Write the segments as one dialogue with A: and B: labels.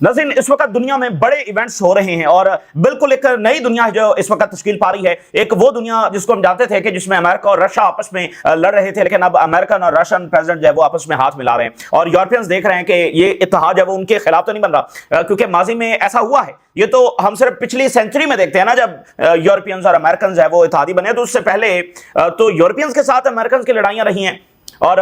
A: नाज़रीन, इस वक्त दुनिया में बड़े इवेंट्स हो रहे हैं और बिल्कुल एक नई दुनिया जो इस वक्त तश्कील पा रही है। एक वो दुनिया जिसको हम जानते थे कि जिसमें अमेरिका और रशिया आपस में लड़ रहे थे, लेकिन अब अमेरिकन और रशियन प्रेसिडेंट जो है वो आपस में हाथ मिला रहे हैं और यूरोपियंस देख रहे हैं कि ये इत्तेहाद है वो उनके खिलाफ तो नहीं बन रहा, क्योंकि माजी में ऐसा हुआ है। ये तो हम सिर्फ पिछली सेंचुरी में देखते हैं ना, जब यूरोपियंस और अमेरिकन है वो इत्तेहादी बने, तो उससे पहले तो यूरोपियंस के साथ अमेरिकन की लड़ाइयां रही हैं और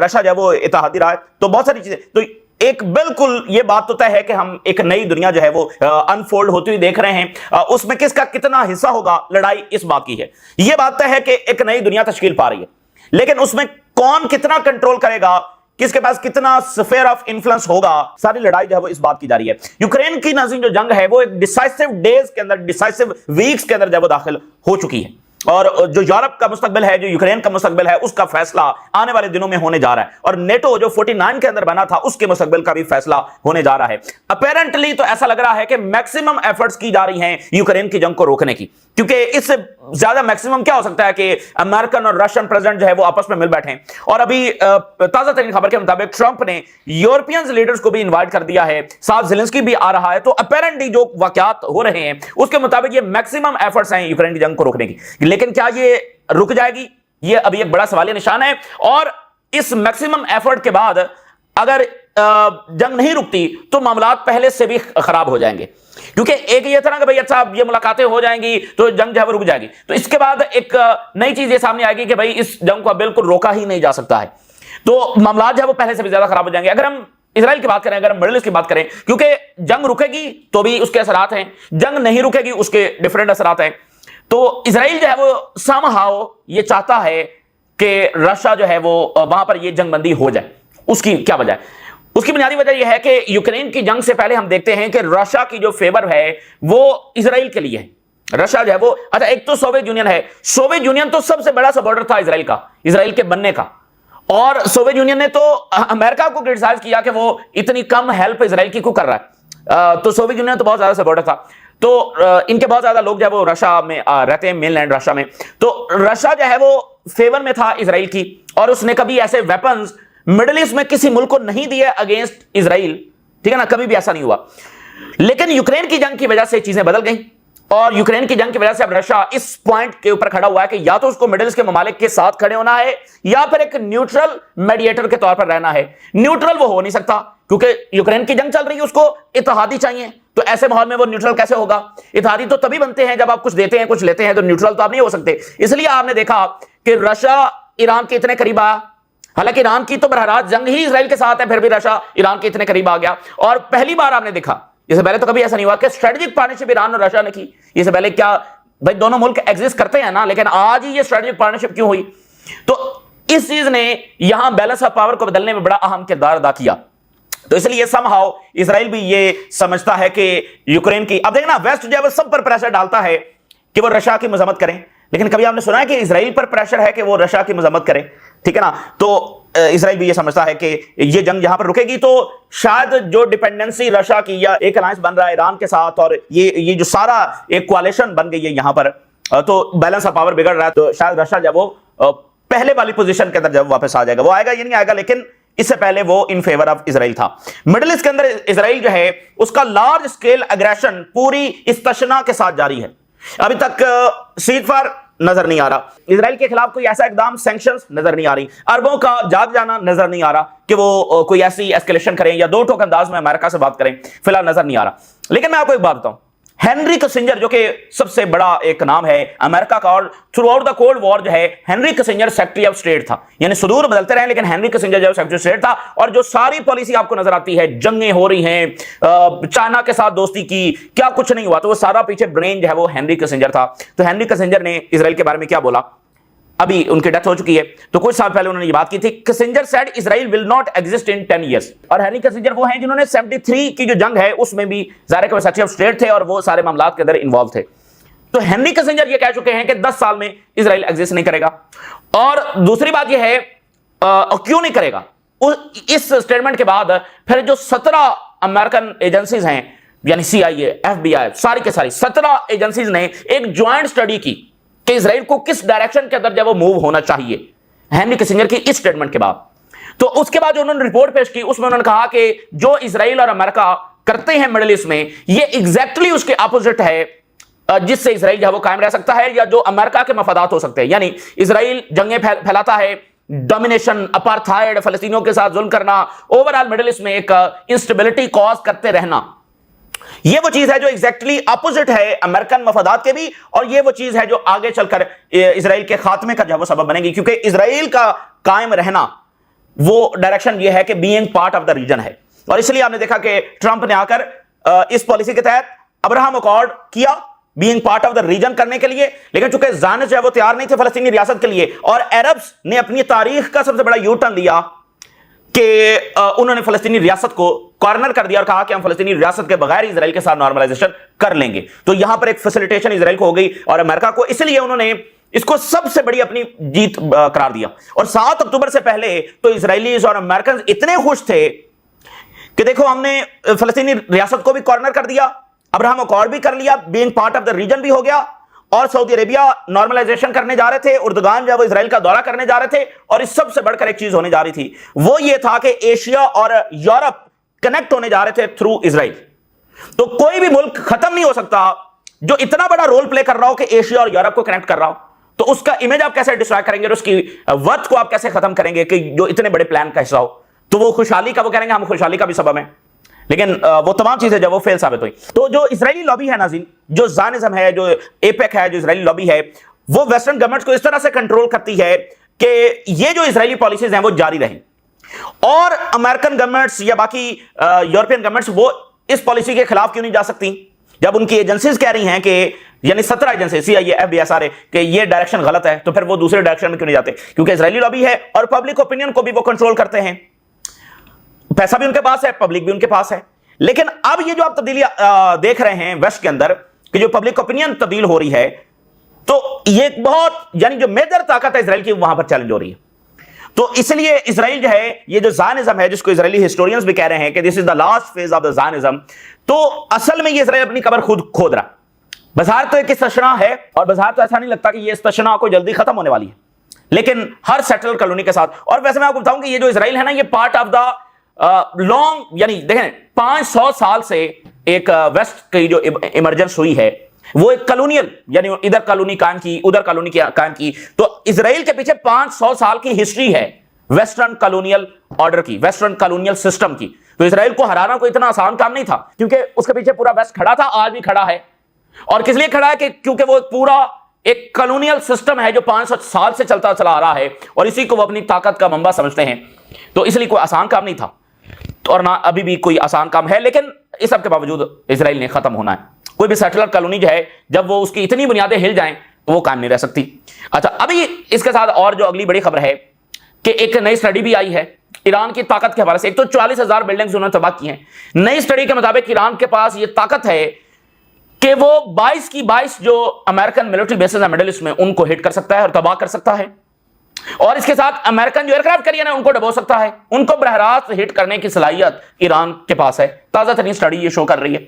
A: रशिया जो है वो इत्तेहादी रहा है। तो बहुत सारी चीजें, तो एक बिल्कुल ये बात तो तय है कि हम एक नई दुनिया जो है वो अनफोल्ड होती हुई देख रहे हैं। उसमें किसका कितना हिस्सा होगा, लड़ाई इस बात की है। ये बात तय है कि एक नई दुनिया तश्कील पा रही है, लेकिन उसमें कौन कितना कंट्रोल करेगा, किसके पास कितना स्फीयर ऑफ इन्फ्लुएंस होगा, सारी लड़ाई जो है वो इस बात की जा रही है। यूक्रेन की नाज़रीन जो जंग है वो एक डिसाइसिव डेज के अंदर, डिसाइसिव वीक्स के अंदर जब वो दाखिल हो चुकी है और जो यूरोप का मुस्तकबिल है, जो यूक्रेन का मुस्तकबिल है, उसका फैसला आने वाले दिनों में होने जा रहा है। और नेटो जो 49 के अंदर बना था उसके मुस्तकबिल का भी फैसला होने जा रहा है। अपेरेंटली तो ऐसा लग रहा है कि मैक्सिमम एफर्ट्स की जा रही हैं यूक्रेन की जंग को रोकने की, क्योंकि इससे ज्यादा मैक्सिमम क्या हो सकता है कि अमेरिकन और रशियन प्रेसिडेंट जो है वो आपस में मिल बैठे। और अभी ताजा तरीन खबर के मुताबिक ट्रंप ने यूरोपियन लीडर्स को भी इन्वाइट कर दिया है, साथ ज़ेलेंस्की भी आ रहा है। तो अपेरेंटली जो वाकयात हो रहे हैं उसके मुताबिक ये मैक्सिमम एफर्ट्स हैं यूक्रेन की जंग को रोकने की। लेकिन क्या ये रुक जाएगी, ये अभी एक बड़ा सवालिया निशान है। और इस मैक्सिमम एफर्ट के बाद अगर जंग नहीं रुकती तो मामला पहले से भी खराब हो जाएंगे, क्योंकि एक ये था ना कि भाई अच्छा ये मुलाकातें हो जाएंगी तो जंग जो है वो रुक जाएगी। तो इसके बाद एक नई चीज ये सामने आएगी कि भाई इस जंग को बिल्कुल रोका ही नहीं जा सकता है, तो मामला जो है वो पहले से भी ज्यादा खराब हो जाएंगे। अगर हम इजराइल की बात करें, अगर हम मिडिल ईस्ट की बात करें, क्योंकि जंग रुकेगी तो भी उसके असरात हैं, जंग नहीं रुकेगी उसके डिफरेंट असरात हैं। तो इजराइल जो है वो समहाउ ये चाहता है कि रशिया जो है वो वहां पर ये जंगबंदी हो जाए। उसकी क्या वजह है? उसकी बुनियादी वजह यह है कि यूक्रेन की जंग से पहले हम देखते हैं कि रशिया की जो फेवर है वो इजराइल के लिए है। रशिया जो है वो, अच्छा एक तो सोवियत यूनियन है, सोवियत यूनियन तो सबसे बड़ा सपोर्टर था इजराइल का, इजराइल के बनने का। और सोवियत यूनियन ने तो अमेरिका को क्रिटिसाइज किया कि वो इतनी कम हेल्प इजराइल की क्यों कर रहा है। तो सोवियत यूनियन तो बहुत ज्यादा सपोर्टर था। तो इनके बहुत ज्यादा लोग जो है वो रशिया में रहते हैं, मेनलैंड रशिया में। तो रशिया जो है वो फेवर में था इजराइल की, और उसने कभी ऐसे वेपन्स मिडिल ईस्ट में किसी मुल्क को नहीं दिए अगेंस्ट इजराइल, ठीक है ना, कभी भी ऐसा नहीं हुआ। लेकिन यूक्रेन की जंग की वजह से चीजें बदल गई, और यूक्रेन की जंग की वजह से अब रशिया इस पॉइंट के ऊपर खड़ा हुआ है कि या तो उसको मिडिल ईस्ट के ममालिक के साथ खड़े होना है या फिर एक न्यूट्रल मीडिएटर के तौर पर रहना है। न्यूट्रल वो हो नहीं सकता, क्योंकि यूक्रेन की जंग चल रही है, उसको इत्तेहादी चाहिए। तो ऐसे माहौल में वो न्यूट्रल कैसे होगा? इत्तेहादी तो तभी बनते हैं जब आप कुछ देते हैं कुछ लेते हैं, तो न्यूट्रल तो आप नहीं हो सकते। इसलिए आपने देखा कि रशिया ईरान के इतने करीब आया, हालांकि ईरान की तो बरहरात जंग ही इजराइल के साथ है, फिर भी रशिया ईरान के इतने करीब आ गया। और पहली बार आपने देखा, इससे पहले तो कभी ऐसा नहीं हुआ कि स्ट्रेटेजिक पार्टनरशिप ईरान और रशिया ने की। इससे पहले क्या भाई दोनों मुल्क एग्जिस्ट करते हैं ना, लेकिन आज ही ये स्ट्रेटेजिक पार्टनरशिप क्यों हुई? तो इस चीज ने यहां बैलेंस ऑफ पावर को बदलने में बड़ा अहम किरदार अदा किया। तो इसलिए समहाउ इजराइल भी ये समझता है कि यूक्रेन की, अब देखना वेस्ट जो है वो सब पर प्रेशर डालता है कि वो रशिया की मजम्मत करें, लेकिन कभी आपने सुना है कि इजराइल पर प्रेशर है कि वो रशिया की मजम्मत करे? ठीक है ना। तो इजराइल भी ये समझता है कि ये जंग यहां पर रुकेगी तो शायद जो डिपेंडेंसी रशिया की, या एक अलायंस बन रहा है ईरान के साथ, और ये जो सारा एक कोalition बन गई है यहां पर, तो बैलेंस ऑफ पावर बिगड़ रहा है। तो शायद रशिया जब वो पहले वाली पोजीशन के अंदर जब वापस आ जाएगा, वो आएगा ये नहीं आएगा, लेकिन इससे पहले वो इन फेवर ऑफ इजराइल था। मिडिल ईस्ट के अंदर इजराइल जो है उसका लार्ज स्केल एग्रेशन पूरी इस्तेशना के साथ जारी है। अभी तक सीज फायर नजर नहीं आ रहा, इजराइल के खिलाफ कोई ऐसा इकदाम, सैंक्शंस नजर नहीं आ रही, अरबों का जाग जाना नजर नहीं आ रहा कि वो कोई ऐसी एस्केलेशन करें या दो टोक अंदाज में अमेरिका से बात करें, फिलहाल नजर नहीं आ रहा। लेकिन मैं आपको एक बात बताऊं, हेनरी किसिंजर जो कि सबसे बड़ा एक नाम है अमेरिका का, और through out the cold war जो है Henry Kissinger secretary of state था, यानी सुदूर बदलते रहे लेकिन हेनरी किसिंजर जो सेक्रेटरी ऑफ स्टेट था। और जो सारी पॉलिसी आपको नजर आती है, जंगें हो रही हैं, चाइना के साथ दोस्ती की, क्या कुछ नहीं हुआ, तो वो सारा पीछे ब्रेन जो है वो हेनरी किसिंजर था। तो हेनरी किसिंजर ने इजराइल के बारे में क्या बोला, अभी उनकी डेथ हो चुकी है, तो कुछ साल पहले उन्होंने ये बात की थी, Kissinger said Israel will not exist in 10 years। और हेनरी किसिंजर वो हैं जिन्होंने 73 की जो जंग है उसमें भी ज़ाहिर है कि वो सेक्रेटरी ऑफ स्टेट थे और वो सारे मामलात के अंदर इन्वॉल्व थे। तो हेनरी किसिंजर ये कह चुके हैं कि 10 साल में इजराइल एग्जिस्ट नहीं करेगा। और दूसरी बात यह है क्यों नहीं करेगा, इस स्टेटमेंट के बाद फिर जो 17 अमेरिकन एजेंसीज हैं, यानी CIA, FBI, सारी के सारी 17 एजेंसीज ने एक ज्वाइंट स्टडी की कि इजराइल को किस डायरेक्शन के अंदर जब वो मूव होना चाहिए हेनरी किसिंजर की इस स्टेटमेंट के बाद। तो उसके बाद जो उन्होंने रिपोर्ट पेश की उसमें उन्होंने कहा कि जो इजराइल और अमेरिका کرتے ہیں مڈل ایسٹ میں، یہ ایگزیکٹلی اس کے اپوزٹ ہے جس سے اسرائیل جو ہے وہ قائم رہ سکتا ہے، یا جو امریکہ کے مفادات ہو سکتے ہیں. یعنی اسرائیل جنگیں پھیلاتا ہے، ڈومینیشن، اپارتھائڈ، فلسطینیوں کے ساتھ ظلم کرنا، اوورآل مڈل ایسٹ میں ایک انسٹیبلٹی کاز کرتے رہنا، یہ وہ چیز ہے جو ایگزیکٹلی اپوزٹ ہے امریکن مفادات کے بھی، اور یہ وہ چیز ہے جو آگے چل کر اسرائیل کے خاتمے کا جو ہے وہ سبب بنے گی، کیونکہ اسرائیل کا قائم رہنا وہ ڈائریکشن یہ ہے کہ being part of the region ہے. اور اس لیے آپ نے دیکھا کہ ٹرمپ نے آ کر اس پالیسی کے تحت ابراہم اکارڈ کیا being part of the region کرنے کے لیے، لیکن چونکہ زائنسٹ جو ہے وہ تیار نہیں تھے فلسطینی ریاست کے لیے، اور عربز نے اپنی تاریخ کا سب سے بڑا یو ٹرن لیا کہ انہوں نے فلسطینی ریاست کو کارنر کر دیا اور کہا کہ ہم فلسطینی ریاست کے بغیر اسرائیل کے ساتھ نارملائزیشن کر لیں گے. تو یہاں پر ایک فیسیلیٹیشن اسرائیل کو ہو گئی اور امریکہ کو، اس لیے انہوں نے اس کو سب سے بڑی اپنی جیت قرار دیا. اور 7 اکتوبر سے پہلے تو اسرائیلیز اور امریکنز اتنے خوش تھے کہ دیکھو ہم نے فلسطینی ریاست کو بھی کارنر کر دیا، ابراہم اکارڈ بھی کر لیا، being part of the region بھی ہو گیا، اور سعودی عربیہ نارملائزیشن کرنے جا رہے تھے، اردگان جو ہے وہ اسرائیل کا دورہ کرنے جا رہے تھے، اور اس سب سے بڑھ کر ایک چیز ہونے جا رہی تھی، وہ یہ تھا کہ ایشیا اور یورپ کنیکٹ ہونے جا رہے تھے تھرو اسرائیل. تو کوئی بھی ملک ختم نہیں ہو سکتا جو اتنا بڑا رول پلے کر رہا ہو کہ ایشیا اور یورپ کو کنیکٹ کر رہا ہو. تو اس کا امیج آپ کیسے ڈسٹرائے کریں گے اور اس کی ورتھ کو آپ کیسے ختم کریں گے کہ جو اتنے بڑے پلان کا حصہ ہو. تو وہ خوشحالی کا، وہ کہیں گے ہم خوشحالی کا بھی سبب ہیں، لیکن وہ تمام چیزیں جو وہ فیل ثابت ہوئی. تو جو اسرائیلی لابی ہے ناظرین، جو زائنزم ہے، جو ایپیک ہے، جو اسرائیلی لابی ہے، وہ ویسٹرن گورنمنٹس کو اس طرح سے کنٹرول کرتی ہے کہ یہ جو اسرائیلی پالیسیز ہیں وہ جاری رہیں، اور امریکن گورنمنٹس یا باقی یورپین گورنمنٹس وہ اس پالیسی کے خلاف کیوں نہیں جا سکتی جب ان کی ایجنسیز کہہ رہی ہیں کہ، یعنی 17 ایجنسی CIA FBI SRA کہ یہ ڈائریکشن غلط ہے، تو پھر وہ دوسرے ڈائریکشن میں کیوں نہیں جاتے؟ کیونکہ اسرائیلی لابی ہے اور پبلک اوپینین کو بھی وہ کنٹرول کرتے ہیں، پیسہ بھی ان کے پاس ہے، پبلک بھی ان کے پاس ہے. لیکن اب یہ جو آپ تبدیلی دیکھ رہے ہیں ویسٹ کے اندر کہ جو پبلک اوپینین تبدیل ہو رہی ہے، تو یہ ایک بہت، یعنی جو میجر طاقت ہے اسرائیل کی وہاں پر چیلنج ہو رہی ہے. تو اس لیے اسرائیل جو ہے، یہ جو زائنزم ہے جس کو اسرائیلی ہسٹورینز بھی کہہ رہے ہیں کہ this is the last phase of the Zionism, تو اصل میں یہ اسرائیل اپنی قبر خود کھود رہا. بظاہر تو ایک استثناء ہے، اور بظاہر تو ایسا نہیں لگتا کہ یہ استثناء کو جلدی ختم ہونے والی ہے، لیکن ہر سیٹل کالونی کے ساتھ. اور ویسے میں آپ کو بتاؤں کہ یہ جو اسرائیل ہے نا، یہ پارٹ آف دا لانگ، یعنی دیکھیں 500 سال سے ایک ویسٹ کی جو ایمرجنس ہوئی ہے وہ ایک کالونیل، یعنی ادھر کالونی قائم کی، ادھر کالونی قائم کی. تو اسرائیل کے پیچھے 500 سال کی ہسٹری ہے ویسٹرن کالونیل آرڈر کی، ویسٹرن کالونیل سسٹم کی. تو اسرائیل کو ہرانا کوئی اتنا آسان کام نہیں تھا، کیونکہ اس کے پیچھے پورا ویسٹ کھڑا تھا، آج بھی کھڑا ہے. اور کس لیے کھڑا ہے؟ کہ کیونکہ وہ پورا ایک کالونیل سسٹم ہے جو 500 سال سے چلتا چلا آ رہا ہے، اور اسی کو وہ اپنی طاقت کا منبع سمجھتے ہیں. تو اس لیے کوئی آسان کام نہیں تھا، اور نہ ابھی بھی کوئی آسان کام ہے. لیکن اس سب کے باوجود اسرائیل نے ختم ہونا ہے. کوئی بھی سیٹلر کالونی جو ہے، جب وہ اس کی اتنی بنیادیں ہل جائیں تو وہ قائم نہیں رہ سکتی. اچھا، ابھی اس کے ساتھ اور جو اگلی بڑی خبر ہے کہ ایک نئی اسٹڈی بھی آئی ہے ایران کی طاقت کے حوالے سے. ایک تو 40,000 بلڈنگز انہوں نے تباہ کی ہیں. نئی اسٹڈی کے مطابق ایران کے پاس یہ طاقت ہے کہ وہ 22 کی 22 جو امریکن ملٹری بیسز ہیں مڈل ایسٹ میں، ان کو ہٹ کر سکتا ہے اور تباہ کر سکتا ہے. اور اس کے ساتھ امریکن جو ایئرکرافٹ کیریئر ہیں ان کو ڈبو سکتا ہے. ان کو براہ راست ہٹ کرنے کی صلاحیت ایران کے پاس ہے. تازہ ترین اسٹڈی یہ شو کر رہی ہے.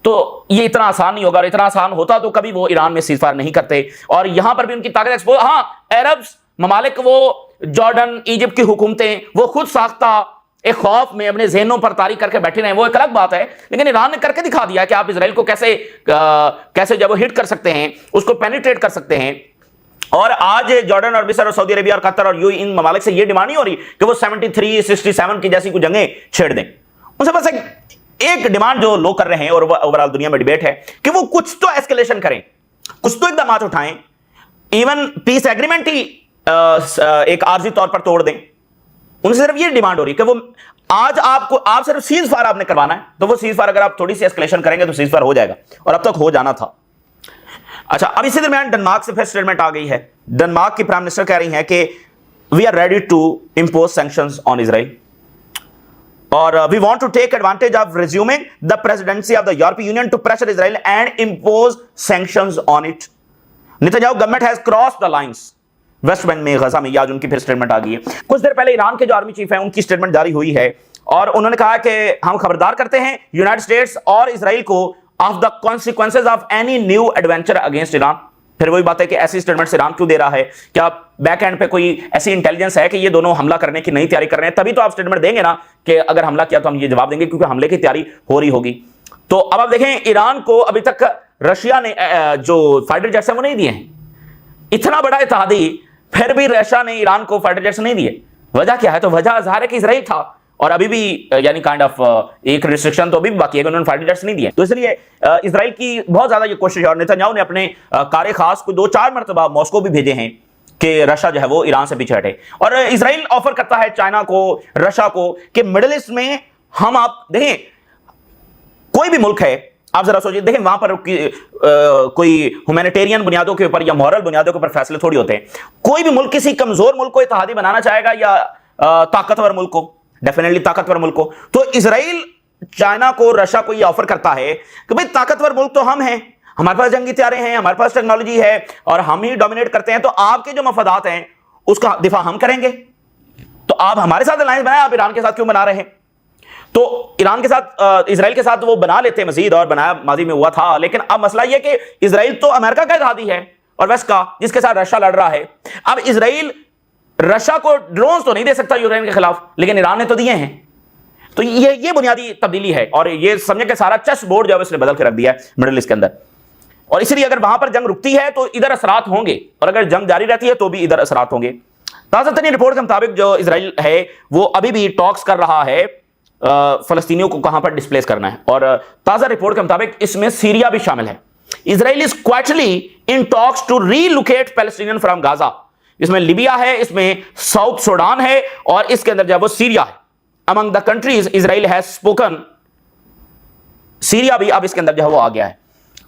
A: تو یہ اتنا آسان نہیں ہوگا، اور اتنا آسان ہوتا تو کبھی وہ ایران میں سیز فائر نہیں کرتے. اور یہاں پر بھی ان کی طاقت ایکسپوز. ہاں، عربز ممالک، وہ جارڈن، ایجپٹ کی حکومتیں، وہ خود ساختہ ایک خوف میں اپنے ذہنوں پر طاری کر کے بیٹھے رہے، وہ ایک الگ بات ہے. لیکن ایران نے کر کے دکھا دیا کہ آپ اسرائیل کو کیسے جب وہ ہٹ کر سکتے ہیں، اس کو پینیٹریٹ کر سکتے ہیں. اور آج جارڈن اور مصر اور سعودی عربیہ اور قطر اور ان ممالک سے یہ ڈیمانڈ نہیں ہو رہی کہ وہ 73 67 کی جیسی کوئی جنگیں چھیڑ دیں. ان سے بس ایک ڈیمانڈ جو لوگ کر رہے ہیں، اور اوورال دنیا میں ڈیبیٹ ہے کہ وہ کچھ تو ایسکیلیشن کریں، کچھ تو اقدامات اٹھائیں، ایون پیس ایگریمنٹ ہی ایک عارضی طور پر توڑ دیں. ان سے صرف یہ ڈیمانڈ ہو رہی ہے کہ وہ آج آپ صرف سیز فائر آپ نے کروانا ہے، تو وہ سیز فائر اگر آپ تھوڑی سی ایسکیلیشن کریں گے تو سیز فائر ہو جائے گا، اور اب تک ہو جانا تھا. اچھا، اب اسی درمیان ڈنمارک سے پھر اسٹیٹمنٹ آ گئی ہے. ڈنمارک کی پرائم منسٹر کہہ رہی ہیں کہ we are ready to impose sanctions on Israel, اور we want to take advantage of resuming the presidency of the European Union to pressure Israel and impose sanctions on it. Netanyahu government has cross the lines. West Bank میں، Gaza میں، آج ان کی پھر statement آ گئی ہے. کچھ دیر پہلے ایران کے جو آرمی چیف ہیں ان کی اسٹیٹمنٹ جاری ہوئی ہے، اور انہوں نے کہا کہ ہم خبردار کرتے ہیں یونائٹڈ اسٹیٹس اور اسرائیل کو of the consequences of any new adventure against Iran. پھر وہی بات ہے کہ ایسی اسٹیٹمنٹ ایران کیوں دے رہا ہے؟ کیا बैक एंड पे कोई ऐसी इंटेलिजेंस है कि ये दोनों हमला करने की नई तैयारी कर रहे हैं, तभी तो आप स्टेटमेंट देंगे ना कि अगर हमला किया तो हम ये जवाब देंगे, क्योंकि हमले की तैयारी हो रही होगी। तो अब आप देखें, ईरान को अभी तक रशिया ने जो फाइटर जेट्स हैं वो नहीं दिए हैं। इतना बड़ा इत्तेहादी, फिर भी रशिया ने ईरान को फाइटर जेट्स नहीं दिए। वजह क्या है? तो वजह ज़ाहिर है कि इजराइल था, और अभी भी यानी काइंड ऑफ एक रिस्ट्रिक्शन तो अभी भी बाकी है कि उन्होंने फाइटर जेट्स नहीं दिए। तो इसलिए इजराइल की बहुत ज्यादा ये कोशिश है, और नेतन्याहू ने अपने कार्य खास को 2-4 मरतबा मॉस्को भी भेजे हैं कि रशिया जो है वो ईरान से पीछे हटे। और इजराइल ऑफर करता है चाइना को, रशिया को, कि मिडिल ईस्ट में हम, आप देखें कोई भी मुल्क है, आप जरा सोचिए, देखें वहां पर कोई ह्यूमैनिटेरियन बुनियादों के ऊपर या मॉरल बुनियादों के ऊपर फैसले थोड़ी होते हैं। कोई भी मुल्क किसी कमजोर मुल्क को इत्तेहादी बनाना चाहेगा या ताकतवर मुल्क को? डेफिनेटली ताकतवर मुल्क को। तो इजराइल चाइना को, रशिया को यह ऑफर करता है कि भाई ताकतवर मुल्क तो हम हैं, हमारे पास जंगी हथियारें हैं, हमारे पास टेक्नोलॉजी है, और हम ही डोमिनेट करते हैं, तो आपके जो मफादात हैं उसका दिफा हम करेंगे। तो आप हमारे साथ अलायंस बनाए, आप ईरान के साथ क्यों बना रहे हैं? तो ईरान के साथ, इजराइल के साथ वो बना लेते मजीद, और बनाया माजी में हुआ था। लेकिन अब मसला यह कि इजराइल तो अमेरिका का इत्तेहादी है और वेस्ट का, जिसके साथ रशिया लड़ रहा है। अब इजराइल रशिया को ड्रोन्स तो नहीं दे सकता यूक्रेन के खिलाफ, लेकिन ईरान ने तो दिए हैं। तो ये बुनियादी तब्दीली है, और ये समझे कि सारा चेस बोर्ड जो है इसने बदल के रख दिया है मिडिल ईस्ट के अंदर। और इसलिए अगर वहां पर जंग रुकती है तो इधर असरात होंगे, और अगर जंग जारी रहती है तो भी इधर असरात होंगे। ताजा तरीन रिपोर्ट के मुताबिक जो इजराइल है वो अभी भी टॉक्स कर रहा है फलस्तीनियों को कहां पर डिस्प्लेस करना है, और ताजा रिपोर्ट के मुताबिक इसमें सीरिया भी शामिल है। Israel is quietly in talks to relocate Palestinian from Gaza. इसमें लिबिया है, इसमें साउथ सूडान है, और इसके अंदर जो है वो सीरिया है। Among the countries Israel has spoken, Syria भी अब इसके अंदर जो है वो आ गया है।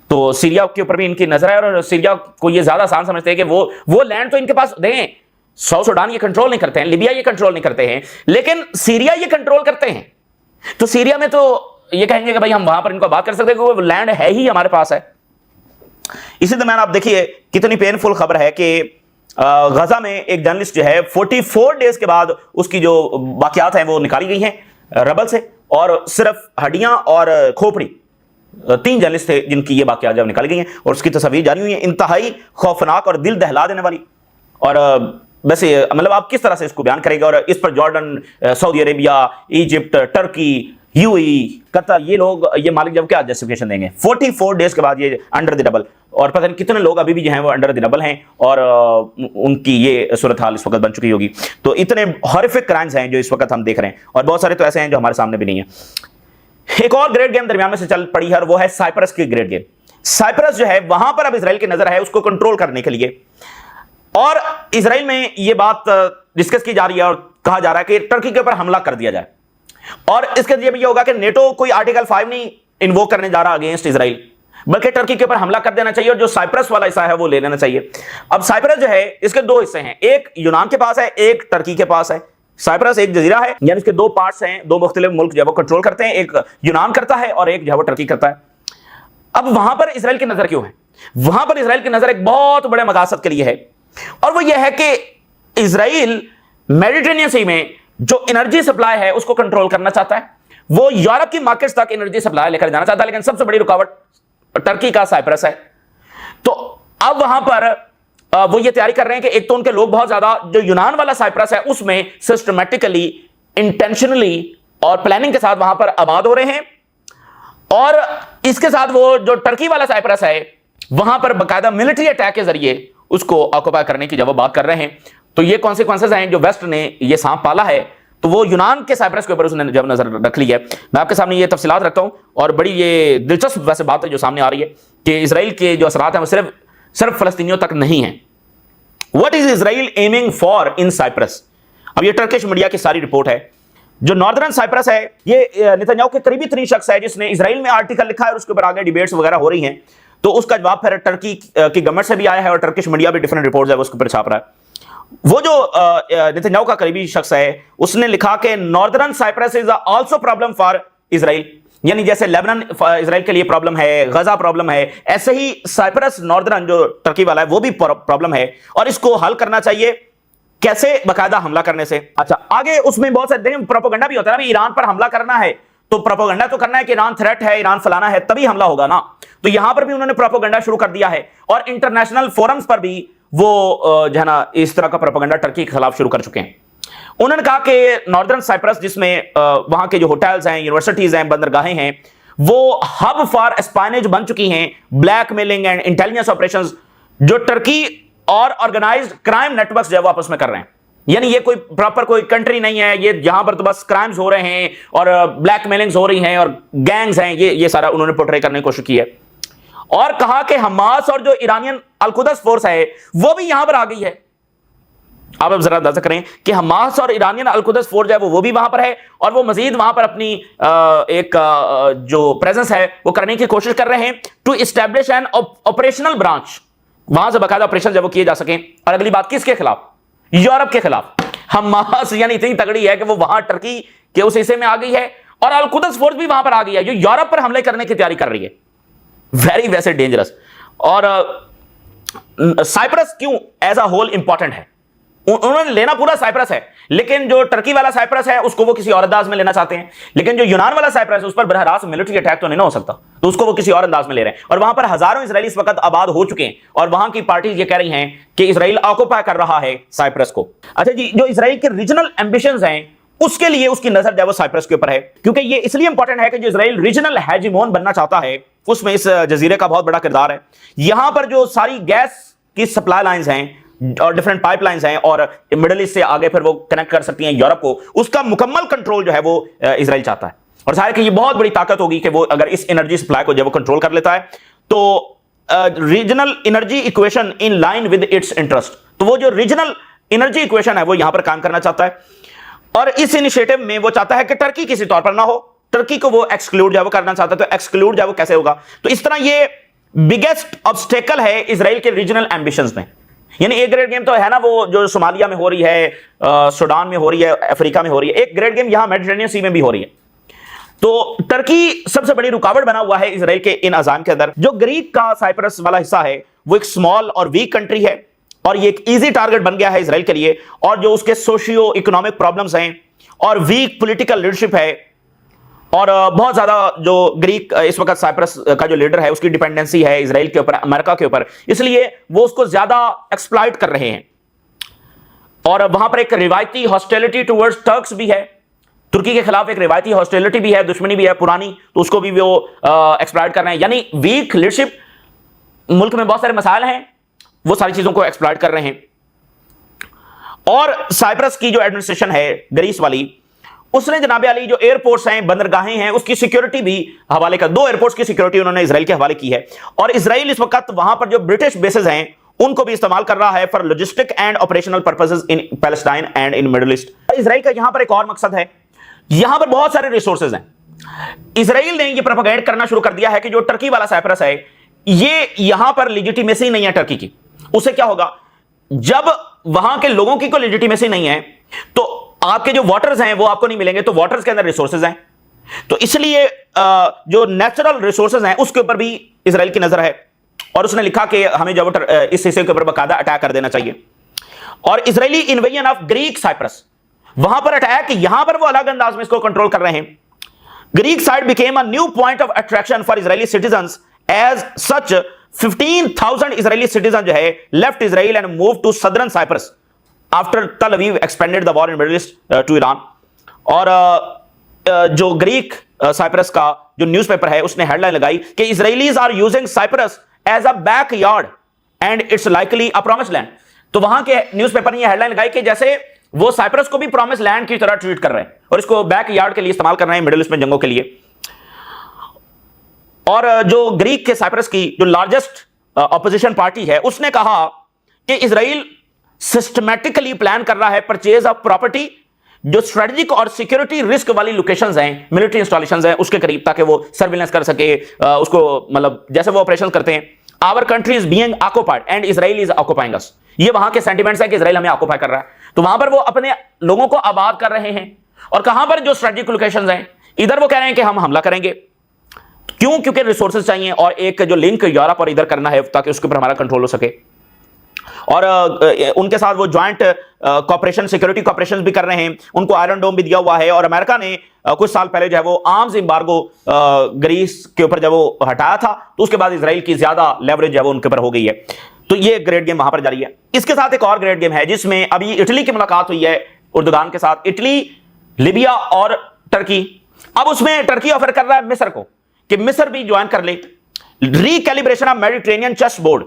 A: तो सीरिया के ऊपर भी इनकी नजर है, और सीरिया को ये ज्यादा आसान समझते हैं कि वो लैंड तो इनके पास दें। साउथ सूडान ये कंट्रोल नहीं करते हैं, लिबिया ये कंट्रोल नहीं करते हैं, लेकिन सीरिया ये कंट्रोल करते हैं। तो सीरिया में तो ये कहेंगे कि भाई हम वहां पर इनको बात कर सकते हैं, वो लैंड है ही हमारे पास है। इसी दरम्यान आप देखिए कितनी पेनफुल खबर है कि गजा में एक जर्नलिस्ट जो है 44 डेज के बाद उसकी जो वाकयात हैं वो निकाली गई हैं रबल से, और सिर्फ हड्डियां और खोपड़ी, 3 जर्नलिस्ट थे जिनकी ये वाकयात जब निकाली गई हैं, और उसकी तस्वीर जारी हुई है, इंतहाई खौफनाक और दिल दहला देने वाली। और वैसे मतलब आप किस तरह से इसको बयान करेंगे? और इस पर Jordan, Saudi Arabia, Egypt, Turkey, UAE, Qatar, ये लोग, ये मालिक जब क्या जस्टिफिकेशन देंगे? 44 डेज के बाद ये अंडर द डबल, और पता नहीं कितने लोग अभी भी जो हैं वो अंडर द डबल हैं, और उनकी ये सूरत हाल इस वक्त बन चुकी होगी। तो इतने हॉरिफिक क्राइम्स हैं जो इस वक्त हम देख रहे हैं, और बहुत सारे तो ऐसे हैं जो हमारे सामने भी नहीं है। एक और ग्रेट गेम दरमियान में से चल पड़ी है, और वो है साइप्रस की ग्रेट गेम। साइप्रस जो है वहां पर अब इजराइल की नजर है उसको कंट्रोल करने के लिए, और इजराइल में ये बात डिस्कस की जा रही है और कहा जा रहा है कि टर्की के ऊपर हमला कर दिया जाए। और इसके लिए भी ये होगा कि नेटो कोई आर्टिकल 5 नहीं इन्वोक करने जा रहा अगेंस्ट इजराइल, बल्कि टर्की के ऊपर हमला कर देना चाहिए, और जो साइप्रस वाला हिस्सा है वो ले लेना चाहिए। अब साइप्रस जो है इसके 2 हिस्से हैं, एक यूनान के पास है, एक टर्की के पास है। साइप्रस एक जजीरा है, यानी इसके 2 पार्ट्स हैं, 2 मुख्तलिफ मुल्क जो है वो कंट्रोल करते हैं, एक यूनान करता है और एक जो है वो टर्की करता है। अब वहां पर इजराइल की नजर क्यों है? वहां पर इजराइल की नजर एक बहुत बड़े मकासद के लिए है, और वो ये है कि इजराइल मेडिटेरेनियन सी में जो एनर्जी सप्लाई है उसको कंट्रोल करना चाहता है। वो यूरोप की मार्केट्स तक एनर्जी सप्लाई लेकर जाना चाहता है, लेकिन सबसे बड़ी रुकावट टर्की का साइप्रस है। तो अब वहां पर वो ये तैयारी कर रहे हैं कि एक तो उनके लोग बहुत ज्यादा, जो यूनान वाला साइप्रस है उसमें सिस्टमैटिकली, इंटेंशनली और प्लानिंग के साथ वहां पर आबाद हो रहे हैं, और इसके साथ वो जो टर्की वाला साइप्रस है वहां पर बाकायदा मिलिट्री अटैक के जरिए उसको ऑक्यूपाई करने की जब वो बात कर रहे हैं। तो ये कॉन्सिक्वेंसेस हैं जो वेस्ट ने ये सांप पाला है, तो वो यूनान के साइप्रस के ऊपर उसने जब नजर रख ली है। मैं आपके सामने ये तफसीलात रखता हूं, और बड़ी ये दिलचस्प वैसे बात है जो सामने आ रही है कि इजराइल के जो असरात हैं वो सिर्फ फलस्तीनियों तक नहीं है। What is Israel aiming for in Cyprus? अब ये टर्किश मीडिया की सारी रिपोर्ट है। जो नॉर्दर्न साइप्रस है ये नेतन्याहू के करीबी तरीन शख्स है जिसने इजराइल में आर्टिकल लिखा है, और उसके ऊपर आगे डिबेट्स वगैरह हो रही हैं। तो उसका जवाब फिर टर्की की गवर्नमेंट से भी आया है, और टर्किश मीडिया भी डिफरेंट रिपोर्ट्स है उसके ऊपर छाप रहा है। वो जो नेतन्याहू का करीबी शख्स है उसने लिखा कि northern Cyprus is also problem for Israel, यानी जैसे लेबनान इजराइल के लिए प्रॉब्लम है, गजा प्रॉब्लम है, ऐसे ही साइप्रस नॉर्दर्न जो टर्की वाला है वो भी प्रॉब्लम है, और इसको हल करना चाहिए। कैसे? बाकायदा हमला करने से। अच्छा, आगे उसमें बहुत सारे प्रोपेगेंडा भी होता है ना, ईरान पर हमला करना है तो प्रोपेगेंडा तो करना है कि ईरान थ्रेट है, ईरान फलाना है, तभी हमला होगा ना। तो यहां पर भी उन्होंने प्रोपेगेंडा शुरू कर दिया है, और इंटरनेशनल फोरम्स पर भी वो जो है ना इस तरह का प्रोपेगेंडा टर्की के खिलाफ शुरू कर चुके हैं। उन्होंने कहा कि नॉर्दर्न साइप्रस, जिसमें वहां के जो होटल्स हैं, यूनिवर्सिटीज हैं, बंदरगाहें हैं, वो हब फॉर स्पाइनेज बन चुकी हैं, ब्लैकमेलिंग एंड इंटेलिजेंस ऑपरेशंस जो टर्की और ऑर्गेनाइज्ड क्राइम नेटवर्क्स जो है वो आपस में कर रहे हैं। यानी ये कोई प्रॉपर कोई कंट्री नहीं है, ये यहां पर तो बस क्राइम्स हो रहे हैं और ब्लैकमेलिंग्स हो रही हैं और गैंग्स हैं, ये सारा उन्होंने पोर्ट्रे करने की कोशिश की है। और कहा कि हमास और जो ईरानियन अल-कुद्स फोर्स है वो भी यहां पर आ गई है। अब जरा अंदाजा करें कि हमास और ईरानियन अल-कुद्स फोर्स है वो भी वहां पर है और वो मजीद वहां पर अपनी एक जो प्रेजेंस है वो करने की कोशिश कर रहे हैं to establish an operational branch, वहां से बाकायदा ऑपरेशन जब वो किए जा सकें। और अगली बात किसके खिलाफ? यूरोप के खिलाफ। हमास यानी इतनी तगड़ी है कि वो वहां टर्की के उस हिस्से में आ गई है और अल-कुद्स फोर्स भी वहां पर आ गई है जो यूरोप पर हमले करने की तैयारी कर रही है। वेरी वैसे डेंजरस। और साइप्रस क्यों एज अ होल इंपॉर्टेंट है? उन्होंने लेना पूरा साइप्रस है, लेकिन जो टर्की वाला साइप्रस है उसको वो किसी और अंदाज में लेना चाहते हैं, लेकिन जो यूनान वाला साइप्रस है उस पर बरहरास मिलिट्री अटैक तो नहीं ना हो सकता, तो उसको वो किसी और अंदाज में ले रहे हैं। और वहां पर हजारों इजरायली इस वक्त आबाद हो चुके हैं और वहां की पार्टीज ये कह रही हैं कि इजराइल ऑक्यूपाई कर रहा है साइप्रस को। अच्छा जी, जो इजराइल के रीजनल एम्बिशंस हैं उसके लिए उसकी नजर जो है वो साइप्रस के ऊपर है, क्योंकि ये इसलिए इंपॉर्टेंट है कि जो इजराइल रीजनल हेजिमोन बनना चाहता है उसमें इस जजीरे का बहुत बड़ा किरदार है। यहां पर जो सारी गैस की सप्लाई लाइंस हैं और डिफरेंट पाइपलाइंस हैं और मिडिल ईस्ट से आगे फिर वो कनेक्ट कर सकती हैं यूरोप को, उसका मुकम्मल कंट्रोल जो है वो इजराइल चाहता है। और सारे की ये बहुत बड़ी ताकत होगी कि वो अगर इस एनर्जी सप्लाई को जब वो कंट्रोल कर लेता है तो regional energy equation in line with its interest, तो वो जो रीजनल एनर्जी इक्वेशन है वो यहां पर काम करना चाहता है। और इस इनिशिएटिव में वो चाहता है कि टर्की किसी तौर पर ना हो, टर्की को वो एक्सक्लूड जो है वो करना चाहता है। तो एक्सक्लूड जो है वो कैसे होगा? तो इस तरह ये बिगेस्ट ऑब्स्टेकल है इजराइल के रीजनल एम्बिशंस में। यानी एक ग्रेट गेम तो है ना वो जो सोमालिया में हो रही है, सूडान में हो रही है, अफ्रीका में हो रही है, एक ग्रेट गेम यहां मेडिटेरेनियन सी में भी हो रही है। तो टर्की सबसे बड़ी रुकावट बना हुआ है इजराइल के इन अज़ाम के अंदर। जो ग्रीक का साइप्रस वाला हिस्सा है वो एक स्मॉल और वीक कंट्री है और ये एक इजी टारगेट बन गया है इजराइल के लिए। और जो उसके सोशियो इकोनॉमिक प्रॉब्लम्स हैं और वीक पॉलिटिकल लीडरशिप है और बहुत ज्यादा जो ग्रीक इस वक्त साइप्रस का जो लीडर है उसकी डिपेंडेंसी है इजराइल के ऊपर, अमेरिका के ऊपर, इसलिए वो उसको ज्यादा एक्सप्लॉइट कर रहे हैं। और वहां पर एक रिवायती हॉस्टिलिटी टुवर्ड्स टर्क्स भी है, तुर्की के खिलाफ एक रिवायती हॉस्टिलिटी भी है, दुश्मनी भी है पुरानी, तो उसको भी वो एक्सप्लॉइट कर रहे हैं। यानी वीक लीडरशिप, मुल्क में बहुत सारे मसाइल हैं, वो सारी चीजों को एक्सप्लॉइट कर रहे हैं। और साइप्रस की जो एडमिनिस्ट्रेशन है ग्रीस वाली, उसने जनाब अली जो एयरपोर्ट्स हैं, बंदरगाहें हैं, उसकी सिक्योरिटी भी हवाले का, 2 एयरपोर्ट्स की सिक्योरिटी उन्होंने इजराइल के हवाले की है। और इजराइल इस वक्त वहां पर जो ब्रिटिश बेसेस हैं उनको भी इस्तेमाल कर रहा है for logistic and operational purposes in Palestine and in Middle east. Israel का यहां पर एक और मकसद है, यहां पर बहुत सारे रिसोर्सेज हैं। इजराइल ने यह प्रोपेगेंड करना शुरू कर दिया है कि जो टर्की वाला साइप्रस है ये यहां पर लेजिटिमेसी नहीं है टर्की की। उससे क्या होगा? जब वहां के लोगों की कोई लेजिटिमेसी नहीं है तो आपके जो वाटर्स हैं वो आपको नहीं मिलेंगे, तो वाटर्स के अंदर रिसोर्सेज हैं, तो इसलिए जो नेचुरल रिसोर्सेज हैं उसके ऊपर भी इजराइल की नजर है। और उसने लिखा कि हमें जो इस हिस्से के ऊपर बाकायदा अटैक कर देना चाहिए। और Israeli invasion of Greek Cyprus, वहां पर अटैक, यहां पर वो अलग अंदाज में इसको कंट्रोल कर रहे हैं। Greek side became a new point of attraction for Israeli citizens as such 15,000 Israeli citizen जो है left Israel and move to southern Cyprus after Tel Aviv expanded the war in Middle East to Iran. और जो Greek Cyprus का जो newspaper है उसने headline लगाई कि Israelis are using Cyprus as a backyard and it's likely a promised land. तो वहां के न्यूज़पेपर ने यह हेडलाइन लगाई कि जैसे वो साइप्रस को भी प्रॉमिस लैंड की तरह ट्रीट कर रहे हैं और इसको बैकयार्ड के लिए इस्तेमाल कर रहे हैं मिडिल ईस्ट में जंगों के लिए। और जो ग्रीक के साइप्रस की जो लार्जेस्ट ऑपोजिशन पार्टी है उसने कहा कि इजराइल सिस्टमैटिकली प्लान कर रहा है परचेज ऑफ प्रॉपर्टी जो स्ट्रेटेजिक और सिक्योरिटी रिस्क वाली लोकेशंस हैं, मिलिट्री इंस्टॉलेशंस हैं उसके करीब, ताकि वो सर्विलेंस कर सके, उसको मतलब जैसे वो ऑपरेशन करते हैं। Our country is being occupied and Israel is occupying us, ये वहां के सेंटिमेंट्स है कि इजराइल हमें ऑक्युपाई कर रहा है। तो वहां पर वो अपने लोगों को आबाद कर रहे हैं। और कहां पर जो स्ट्रेटेजिक लोकेशंस हैं, इधर वो कह रहे हैं कि हम हमला करेंगे। क्यों? क्योंकि रिसोर्सेज चाहिए और एक जो लिंक यूरोप और इधर करना है ताकि उसके ऊपर हमारा कंट्रोल हो सके। और उनके साथ वो ज्वाइंट कॉपरेशन, सिक्योरिटी कॉपरेशन भी कर रहे हैं। उनको आयरन डोम भी दिया हुआ है। और अमेरिका ने कुछ साल पहले जो है वो आर्म्स एम्बार्गो ग्रीस के ऊपर जब वो हटाया था तो उसके बाद इजराइल की ज्यादा लेवरेज जो है वो उनके ऊपर हो गई है। تو یہ گریٹ گیم وہاں پر جاری ہے. اس کے ساتھ ایک اور گریٹ گیم ہے جس میں ابھی اٹلی کی ملاقات ہوئی ہے اردوغان کے ساتھ, اٹلی, لیبیا اور ٹرکی. اب اس میں ٹرکی آفر کر رہا ہے مصر کو کہ مصر بھی جوائن کر لے. Recalibration of Mediterranean chessboard,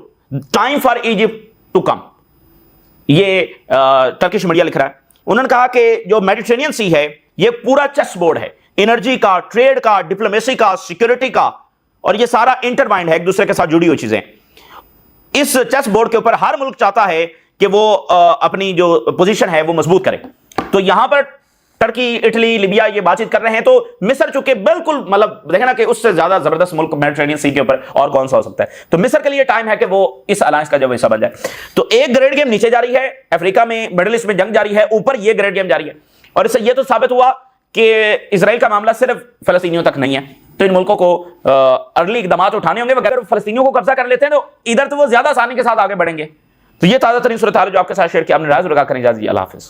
A: time for Egypt to come, یہ ٹرکش میڈیا لکھ رہا ہے. انہوں نے کہا کہ جو میڈیٹرینین سی ہے یہ پورا چیس بورڈ ہے, انرجی کا, ٹریڈ کا, ڈپلومیسی کا, سیکورٹی کا, اور یہ سارا انٹروائنڈ ہے, ایک دوسرے کے ساتھ جڑی ہوئی چیزیں. اس چیس بورڈ کے اوپر ہر ملک چاہتا ہے کہ وہ اپنی جو پوزیشن ہے وہ مضبوط کرے. تو یہاں پر ٹرکی, اٹلی, لیبیا یہ بات چیت کر رہے ہیں. تو مصر چونکہ بالکل مطلب دیکھیں نا کہ اس سے زیادہ زبردست ملک میڈیٹرینین سی کے اوپر اور کون سا ہو سکتا ہے. تو مصر کے لیے ٹائم ہے کہ وہ اس الائنس کا جو حصہ بن جائے. تو ایک گریڈ گیم نیچے جاری ہے, افریقہ میں, مڈل ایسٹ میں جنگ جاری ہے, اوپر یہ گریڈ گیم جاری ہے. اور اس سے یہ تو ثابت ہوا کہ اسرائیل کا معاملہ صرف فلسطینیوں تک نہیں ہے. تو ان ملکوں کو ارلی اقدامات اٹھانے ہوں گے. اگر فلسطینیوں کو قبضہ کر لیتے ہیں تو ادھر تو وہ زیادہ آسانی کے ساتھ آگے بڑھیں گے. تو یہ تازہ ترین صورتحال جو آپ کے ساتھ شیئر کیا, آپ نے رائے ضرور کریں. اجازت دیجیے, اللہ حافظ.